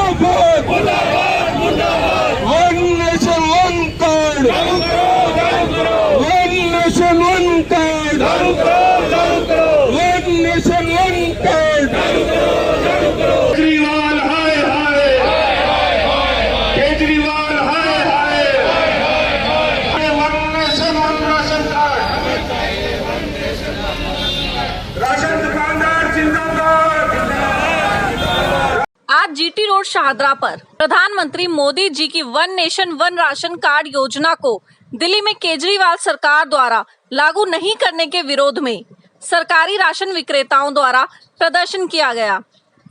One nation one card, one nation one card, one nation one card. Kejriwal हाय हाय, केजरीवाल हाय हाय, one nation one ration card, ration दुकानदार जिंदाबाद। आज जीटी रोड शाहदरा पर प्रधानमंत्री मोदी जी की one nation one ration card योजना को दिल्ली में केजरीवाल सरकार द्वारा लागू नहीं करने के विरोध में सरकारी राशन विक्रेताओं द्वारा प्रदर्शन किया गया।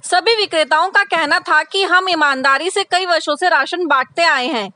सभी विक्रेताओं का कहना था कि हम ईमानदारी से कई वर्षों से राशन बांटते आए हैं।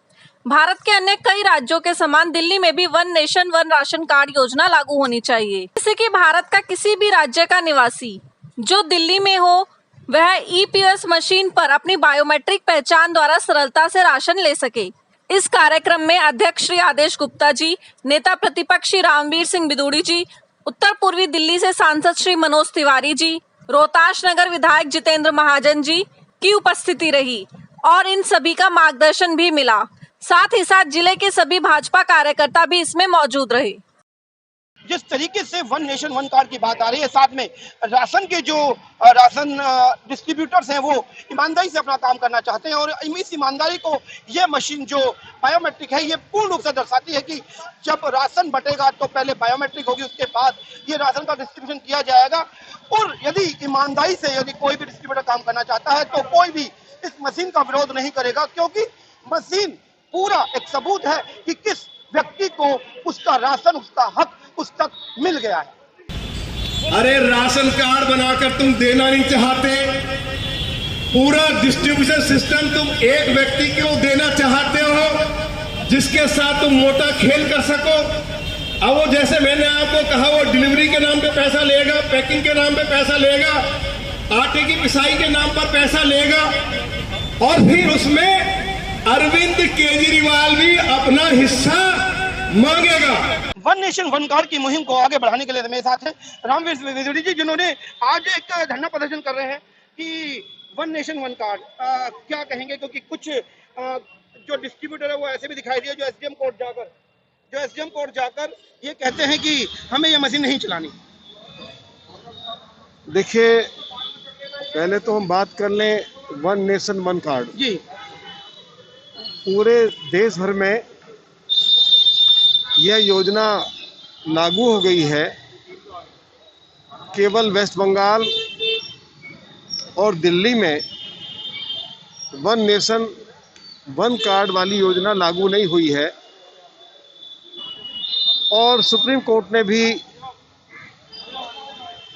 भारत के अन्य कई राज्यों के समान दिल्ली में भी one nation one ration card योजना लागू होनी चाहिए, जिससे कि भारत का किसी भी राज्य का निवासी जो दिल्ली में हो वह ईपीएस मशीन पर अपनी बायोमेट्रिक पहचान द्वारा सरलता से राशन ले सके। इस कार्यक्रम में अध्यक्ष श्री आदेश गुप्ता जी, नेता प्रतिपक्ष श्री रामवीर सिंह बिदूड़ी जी, उत्तर पूर्वी दिल्ली से सांसद श्री मनोज तिवारी जी, रोहतास नगर विधायक जितेंद्र महाजन जी की उपस्थिति रही और इन सभी का मार्गदर्शन भी मिला। साथ ही साथ जिले के सभी भाजपा कार्यकर्ता भी इसमें मौजूद रहे। जिस तरीके से वन नेशन वन कार्ड की बात आ रही है, साथ में राशन के जो राशन डिस्ट्रीब्यूटर्स हैं वो ईमानदारी से अपना काम करना चाहते हैं और इस ईमानदारी को ये मशीन जो बायोमेट्रिक है ये पूर्ण रूप से दर्शाती है कि जब राशन बटेगा तो पहले बायोमेट्रिक होगी, उसके बाद ये राशन का डिस्ट्रीब्यूशन किया जाएगा। और यदि ईमानदारी से यदि कोई भी डिस्ट्रीब्यूटर काम करना चाहता है तो कोई भी इस मशीन का विरोध नहीं करेगा, क्योंकि मशीन पूरा एक सबूत है कि किस व्यक्ति को उसका राशन, उसका हक उस तक मिल गया है। अरे राशन कार्ड बनाकर तुम देना नहीं चाहते, पूरा डिस्ट्रीब्यूशन सिस्टम तुम एक व्यक्ति को देना चाहते हो जिसके साथ तुम मोटा खेल कर सको। अब वो जैसे मैंने आपको कहा वो डिलीवरी के नाम पे पैसा लेगा, पैकिंग के नाम पे पैसा लेगा, आटे की पिसाई के नाम पर पैसा लेगा और फिर उसमें अरविंद केजरीवाल भी अपना हिस्सा मांगेगा। वन नेशन वन कार्ड की मुहिम को आगे बढ़ाने के लिए मेरे साथ हैं रामवीर बिदूड़ी जी, जिन्होंने आज एक धरना प्रदर्शन कर रहे हैं कि वन नेशन वन कार्ड क्या कहेंगे, क्योंकि कुछ जो डिस्ट्रीब्यूटर है वो ऐसे भी दिखाई दिए जो एसडीएम कोर्ट जाकर ये कहते हैं कि हमें ये मशीन नहीं चलानी। देखिए, पहले तो हम बात कर लें वन नेशन वन कार्ड जी। पूरे देश भर में यह योजना लागू हो गई है। केवल वेस्ट बंगाल और दिल्ली में वन नेशन वन कार्ड वाली योजना लागू नहीं हुई है और सुप्रीम कोर्ट ने भी,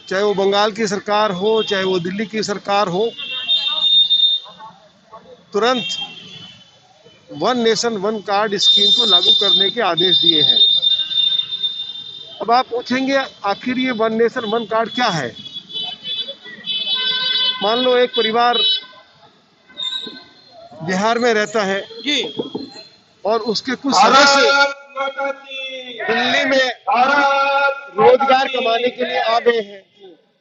चाहे वो बंगाल की सरकार हो चाहे वो दिल्ली की सरकार हो, तुरंत one nation one card scheme को लागू करने के आदेश दिए हैं। अब आप पूछेंगे आखिर ये वन नेशन वन कार्ड क्या है। मान लो एक परिवार बिहार में रहता है जी और उसके कुछ सदस्य दिल्ली में रोजगार कमाने के लिए आ गए हैं।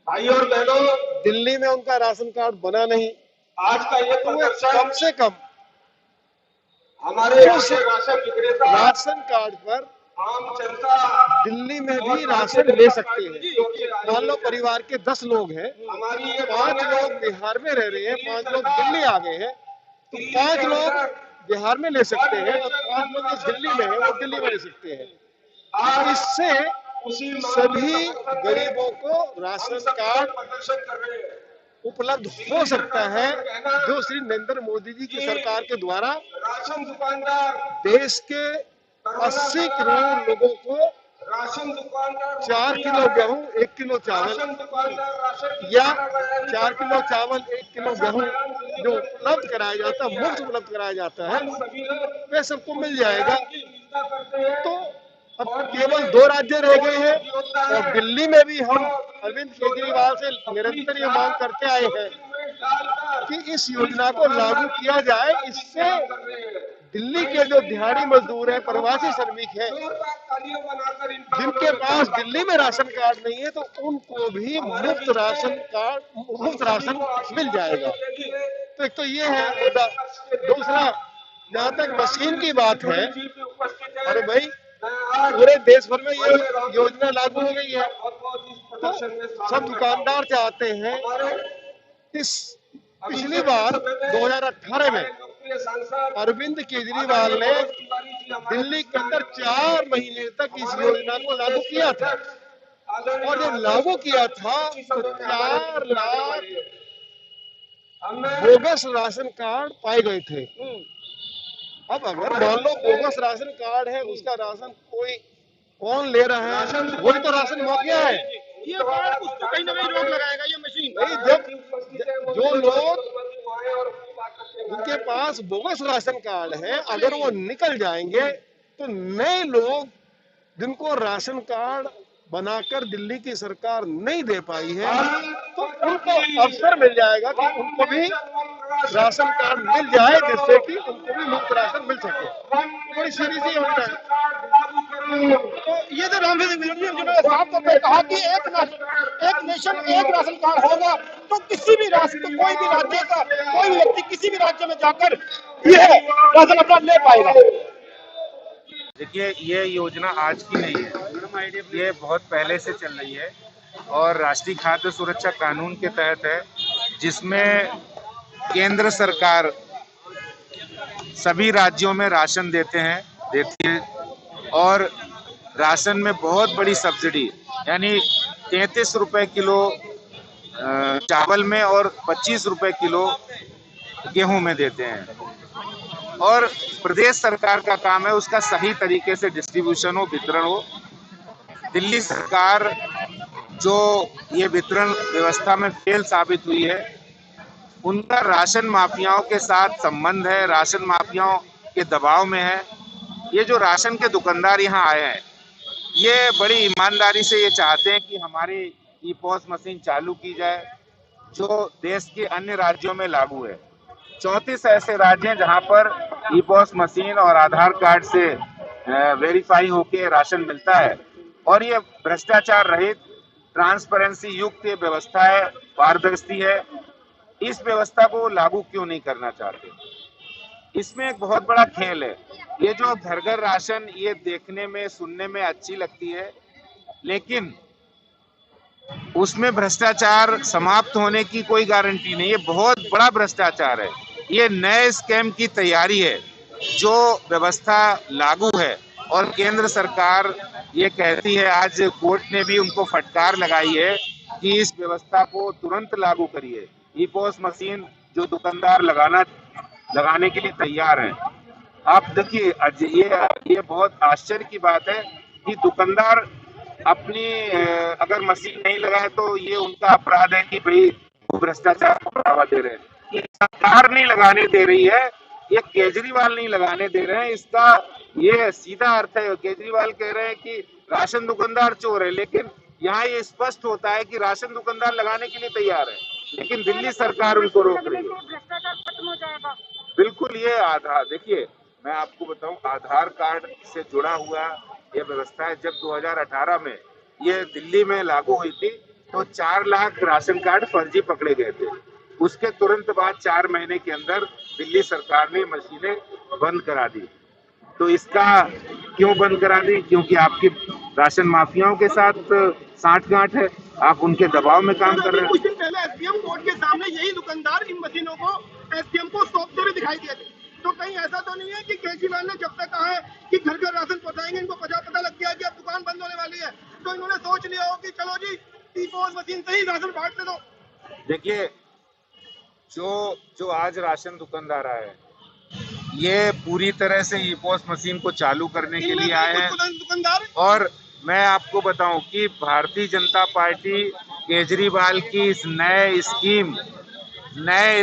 भाई और बहनों, दिल्ली में उनका राशन कार्ड बना नहीं, आज का ये तो वो कम से कम हमारे राशन कार्ड पर आम जनता दिल्ली में भी राशन ले सकते हैं। मान लो परिवार के 10 लोग हैं, हमारी 5 लोग बिहार में रह रहे हैं, 5 लोग दिल्ली आ गए हैं, तो 5 लोग बिहार में ले सकते हैं और 5 लोग जो दिल्ली में है वो दिल्ली में ले सकते हैं। और इससे सभी गरीबों को राशन कार्ड उपलब्ध हो सकता है, जो श्री नरेंद्र मोदी जी की सरकार के द्वारा राशन दुकानदार देश के 80 करोड़ लोगों को राशन दुकानदार 4 किलो गेहूं 1 किलो चावल या 4 किलो चावल 1 किलो गेहूं जो उपलब्ध कराया जाता है, मुफ्त उपलब्ध कराया जाता है, वे सबको मिल जाएगा। तो अब केवल 2 राज्य रह गए हैं और दिल्ली में भी हम अरविंद केजरीवाल से निरंतर ये मांग करते आए हैं कि इस योजना को लागू किया जाए। इससे दिल्ली के जो दिहाड़ी मजदूर हैं, प्रवासी श्रमिक हैं, जिनके पास दिल्ली में राशन कार्ड नहीं है, तो उनको भी मुफ्त राशन मिल जाएगा। तो एक तो ये है मुद्दा। दूसरा, जहाँ तक मशीन की बात है, अरे भाई पूरे देश भर में ये योजना लागू हो गई है, तो सब दुकानदार चाहते हैं। पिछली बार 2018 में अरविंद केजरीवाल ने दिल्ली के अंदर 4 महीने तक इस योजना को लागू किया था, और जब लागू किया था तो 4 लाख बोगस राशन कार्ड पाए गए थे। अब अगर मान लो बोगस राशन कार्ड है, उसका राशन कौन ले रहा है, वही तो राशन माफिया है। ये कार्ड कुछ तो कहीं ना कहीं रोक लगाएगा ये मशीन। भाई जब जो लोग जिनके पास बोगस राशन कार्ड है, अगर वो निकल जाएंगे तो नए लोग जिनको राशन कार्ड बनाकर दिल्ली की सरकार नहीं दे पाई है, तो उनको अवसर मिल जाएगा कि उनको भी राशन कार्ड मिल जाए, जिससे कि उनको भी मुफ्त राशन मिल सके। बड़ी सीधी सी योजना है। तो ये जो राम सिंह जिन्होंने साफ तौर पर कहा कि एक नेशन एक राशन कार्ड होगा, तो किसी भी राष्ट्र, कोई भी राज्य का कोई भी व्यक्ति किसी भी राज्य में जाकर यह राशन अपना ले पाएगा। देखिए, ये योजना आज की नहीं है, ये बहुत पहले से चल रही है और राष्ट्रीय खाद्य सुरक्षा कानून के तहत है, जिसमें केंद्र सरकार सभी राज्यों में राशन देती है और राशन में बहुत बड़ी सब्सिडी, यानी 33 रुपए किलो चावल में और 25 रुपए किलो गेहूं में देते हैं। और प्रदेश सरकार का काम है उसका सही तरीके से डिस्ट्रीब्यूशन हो, वितरण हो। दिल्ली सरकार जो ये वितरण व्यवस्था में फेल साबित हुई है, उनका राशन माफियाओं के साथ संबंध है, राशन माफियाओं के दबाव में है। ये जो राशन के दुकानदार यहाँ आए हैं, ये बड़ी ईमानदारी से ये चाहते हैं कि हमारी ई-पॉस मशीन चालू की जाए, जो देश के अन्य राज्यों में लागू है। 34 ऐसे राज्य हैं जहां पर ई-पॉस मशीन और आधार कार्ड से वेरीफाई होके राशन मिलता है, और ये भ्रष्टाचार रहित, ट्रांसपेरेंसी युक्त ये व्यवस्था है, पारदर्शी है। इस व्यवस्था को लागू क्यों नहीं करना चाहते? इसमें एक बहुत बड़ा खेल है। ये जो घर घर राशन, ये देखने में सुनने में अच्छी लगती है, लेकिन उसमें भ्रष्टाचार समाप्त होने की कोई गारंटी नहीं है। बहुत बड़ा भ्रष्टाचार है, ये नए स्कैम की तैयारी है। जो व्यवस्था लागू है और केंद्र सरकार ये कहती है, आज कोर्ट ने भी उनको फटकार लगाई है कि इस व्यवस्था को तुरंत लागू करिए। ई-पॉस मशीन जो दुकानदार लगाने के लिए तैयार हैं। आप देखिए, ये बहुत आश्चर्य की बात है कि दुकानदार अपनी अगर मशीन नहीं लगाए तो ये उनका अपराध है कि भाई वो भ्रष्टाचार को बढ़ावा दे रहे हैं। ये सरकार नहीं लगाने दे रही है, ये केजरीवाल नहीं लगाने दे रहे हैं। इसका ये सीधा अर्थ है, केजरीवाल कह रहे हैं कि राशन दुकानदार चोर है, लेकिन यहाँ ये स्पष्ट होता है कि राशन दुकानदार लगाने के लिए तैयार है, लेकिन दिल्ली सरकार उनको रोक रही है। भ्रष्टाचार खत्म हो जाएगा। बिल्कुल, ये आधार, देखिए मैं आपको बताऊं, आधार कार्ड से जुड़ा हुआ ये व्यवस्था है। जब 2018 में ये दिल्ली में लागू हुई थी तो 4 लाख राशन कार्ड फर्जी पकड़े गए थे। उसके तुरंत बाद 4 महीने के अंदर दिल्ली सरकार ने मशीनें बंद करा दी। तो इसका क्यों बंद करा दी? क्योंकि आपकी राशन माफियाओं के साथ साठगांठ है, आप उनके दबाव में काम कर रहे हैं। कुछ दिन पहले एसडीएम कोर्ट के सामने यही दुकानदार इन मशीनों को एसडीएम को सौंपते हुए दिखाई दिए थे। तो कहीं ऐसा तो नहीं है कि केजरीवाल ने जब तक कहा है कि घर घर राशन पहुंचाएंगे, इनको पता लग गया कि अब दुकान बंद होने वाली है, तो इन्होंने सोच लिया हो कि चलो जी ई-पॉस मशीन से ही राशन बांटने दो। देखिए, जो आज राशन दुकानदार आए हैं, ये पूरी तरह से ई-पॉस मशीन को चालू करने के लिए आए हैं। दुकानदार, और मैं आपको बताऊं कि भारतीय जनता पार्टी केजरीवाल की इस नए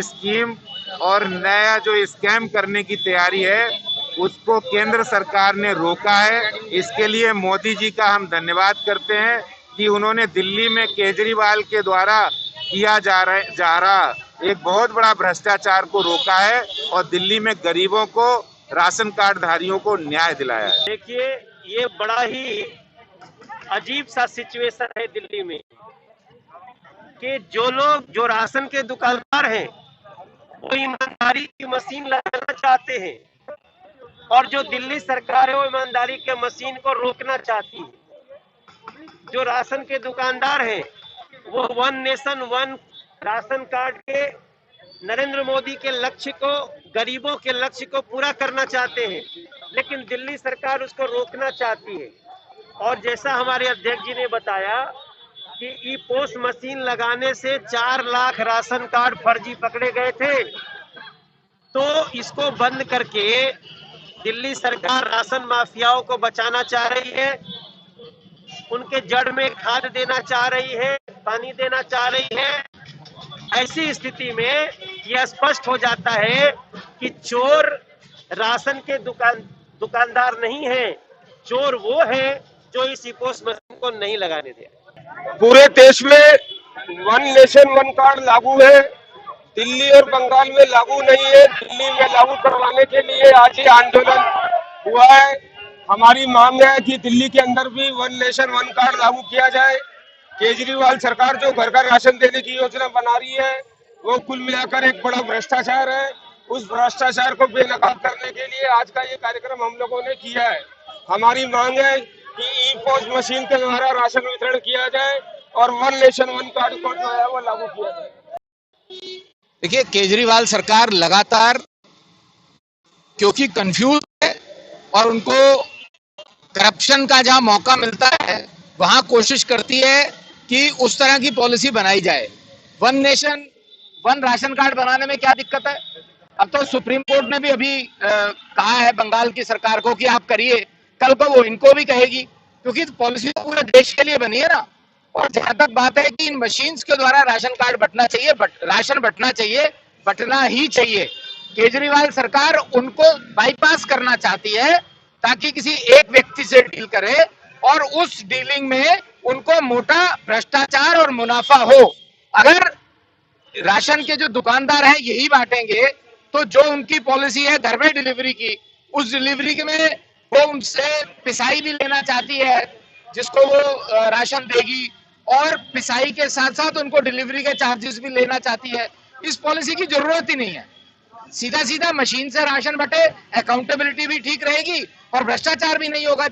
स्कीम और नया जो स्कैम करने की तैयारी है, उसको केंद्र सरकार ने रोका है। इसके लिए मोदी जी का हम धन्यवाद करते हैं कि उन्होंने दिल्ली में केजरीवाल के द्वारा किया जा रहा एक बहुत बड़ा भ्रष्टाचार को रोका है और दिल्ली में गरीबों को, राशन कार्ड धारियों को न्याय दिलाया है। देखिए, ये बड़ा ही अजीब सा सिचुएशन है दिल्ली में कि जो लोग, जो राशन के दुकानदार हैं, वो ईमानदारी की मशीन लगाना चाहते हैं, और जो दिल्ली सरकार है वो ईमानदारी के मशीन को रोकना चाहती है। जो राशन के दुकानदार हैं वो one nation one ration card के नरेंद्र मोदी के लक्ष्य को, गरीबों के लक्ष्य को पूरा करना चाहते हैं, लेकिन दिल्ली सरकार उसको रोकना चाहती है। और जैसा हमारे अध्यक्ष जी ने बताया कि ई पोस्ट मशीन लगाने से 4 लाख राशन कार्ड फर्जी पकड़े गए थे, तो इसको बंद करके दिल्ली सरकार राशन माफियाओं को बचाना चाह रही है, उनके जड़ में खाद देना चाह रही है, पानी देना चाह रही है। ऐसी स्थिति में यह स्पष्ट हो जाता है कि चोर राशन के दुकानदार नहीं है, चोर वो है जो इस पोस्ट मशीन को नहीं लगाने दे। पूरे देश में वन नेशन वन कार्ड लागू है, दिल्ली और बंगाल में लागू नहीं है। दिल्ली में लागू करवाने के लिए आज ये आंदोलन हुआ है। हमारी मांग है कि दिल्ली के अंदर भी वन नेशन वन कार्ड लागू किया जाए। केजरीवाल सरकार जो घर घर राशन देने की योजना बना रही है वो कुल मिलाकर एक बड़ा भ्रष्टाचार है। उस भ्रष्टाचार को बेनकाब करने के लिए आज का ये कार्यक्रम हम लोगों ने किया है। हमारी मांग है कि ई पोस्ट मशीन के द्वारा राशन वितरण किया जाए और वन नेशन वन कार्ड को जो है वो लागू किया जाए। देखिए, केजरीवाल सरकार लगातार क्योंकि कंफ्यूज है और उनको करप्शन का जहां मौका मिलता है वहां कोशिश करती है कि उस तरह की पॉलिसी बनाई जाए। One nation one ration card बनाने में क्या दिक्कत है? अब तो सुप्रीम कोर्ट ने भी अभी कहा है बंगाल की सरकार को कि आप करिए, कल को वो इनको भी कहेगी, क्योंकि पॉलिसी तो पूरे देश के लिए बनी है ना। और जहां तक बात है कि इन मशीन्स के द्वारा राशन कार्ड बंटना चाहिए, राशन बंटना चाहिए, बंटना ही चाहिए। केजरीवाल सरकार उनको बाईपास करना चाहती है ताकि किसी एक व्यक्ति से डील करे और उस डीलिंग में उनको मोटा भ्रष्टाचार और मुनाफा हो। अगर राशन के जो दुकानदार हैं यही बांटेंगे तो जो उनकी पॉलिसी है घर में डिलीवरी की, उस डिलीवरी के में वो उनसे पिसाई भी लेना चाहती है जिसको वो राशन देगी, और पिसाई के साथ साथ उनको डिलीवरी के चार्जेस भी लेना चाहती है। इस पॉलिसी की जरूरत ही नहीं है। सीधा सीधा मशीन से राशन बटे, अकाउंटेबिलिटी भी ठीक रहेगी और भ्रष्टाचार भी नहीं होगा।